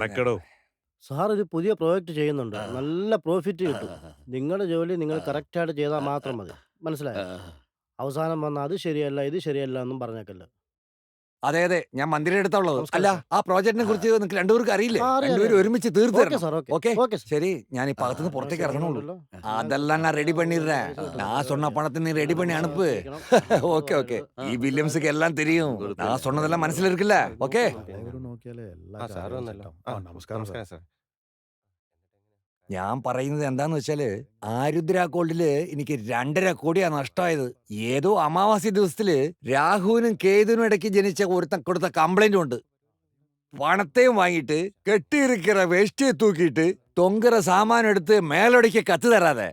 നടക്കടോ. Sir ഒരു പുതിയ project ചെയ്യുന്നുണ്ട്. നല്ല പ്രോഫിറ്റ് കിട്ടും. നിങ്ങളുടെ ജോലി നിങ്ങൾ കറക്റ്റായിട്ട് ചെയ്താൽ മാത്രം മതി. മനസ്സിലായോ? അവസാനം വന്ന് അത് ശരിയല്ല, ഇത് ശരിയല്ല എന്നും പറഞ്ഞേക്കല്ല്. അതെ അതെ, ഞാൻ മന്ത്രിയുടെ അടുത്തുള്ളത്. നമസ്കാരം അല്ല, സാർ. ആ പ്രോജക്റ്റിനെ കുറിച്ച് നിങ്ങൾക്ക് രണ്ടുപേർക്ക് അറിയില്ലേ? ആ അറിയാം, രണ്ടുപേരും അറിയാം, അറിയാം. ഒരുമിച്ച് തീർത്തു ഓക്കെ തരണം. Sir, okay. Okay, okay sir. சரி. ഞാൻ ഈ പകത്തുനിന്ന് പുറത്തേക്ക് ഇറങ്ങണുള്ളൂ. ഉണ്ടല്ലോ. அதெல்லாம் நான் ரெடி பண்ணிடுறேன். நான் சொன்ன பணத்தை நீ ரெடி பண்ணி அனுப்பு. Okay okay. ഈ വില്യംസ്ക്ക് എല്ലാം தெரியும். ഞാൻ சொன்னதெல்லாம் മനസ്സിൽ இருக்குல்ல? ഓക്കെ. നോക്കിയാലേ എല്ലാ ആ സാറ് വന്നല്ലോ. നമസ്കാരം സാർ. സാർ. ഞാൻ പറയുന്നത് എന്താന്ന് വെച്ചാല്, ആരുദ്ര ഗോൾഡില് എനിക്ക് 2.5 കോടിയാ നഷ്ടമായത്. ഏതോ അമാവാസി ദിവസത്തില് രാഹുവിനും കേതുവിനും ഇടയ്ക്ക് ജനിച്ച ഒരുത്തൻ കൊടുത്ത കംപ്ലൈന്റും ഉണ്ട്. പണത്തെയും വാങ്ങിയിട്ട് കെട്ടിയിരിக்கிற വേഷ്ടിയെ തൂക്കിയിട്ട് തൊങ്കര സാമാനം എടുത്ത് മേലൊടിക്ക് കത്ത് തരാതെ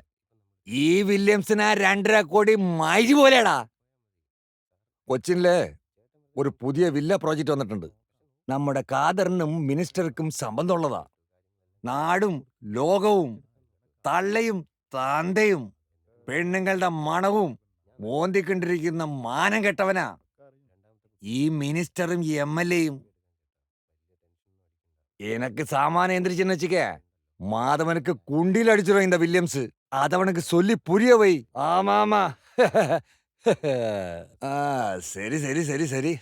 ഈ വില്യംസിന് ആ 2.5 കോടി മൈജി പോലെയാടാ. കൊച്ചിനില് ഒരു പുതിയ വില്ല പ്രോജക്റ്റ് വന്നിട്ടുണ്ട്. നമ്മുടെ ഖാദറിനും മിനിസ്റ്റർക്കും സംബന്ധമുള്ളതാ. നാടും ലോകവും തള്ളയും തന്തയും പെണ്ണുങ്ങളുടെ മണവും മോന്തിക്കൊണ്ടിരിക്കുന്ന മാനം കെട്ടവനാ ഈ മിനിസ്റ്ററും MLAയും. எனக்கு சாமான எந்திரிச்சுன்னு வச்சுக்க, மாதவனுக்கு குண்டில் அடிச்சிடும் இந்த வில்லியம்ஸ். அதவனுக்கு சொல்லி புரிய வை. ஆமாமா. சரி சரி சரி சரி